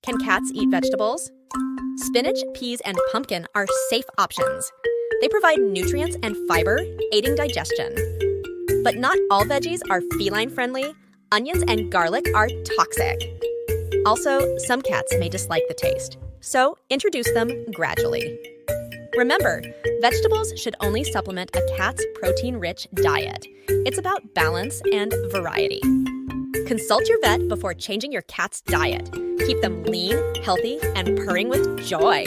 Can cats eat vegetables? Spinach, peas, and pumpkin are safe options. They provide nutrients and fiber, aiding digestion. But not all veggies are feline-friendly. Onions and garlic are toxic. Also, some cats may dislike the taste, so introduce them gradually. Remember, vegetables should only supplement a cat's protein-rich diet. It's about balance and variety. Consult your vet before changing your cat's diet. Keep them lean, healthy, and purring with joy.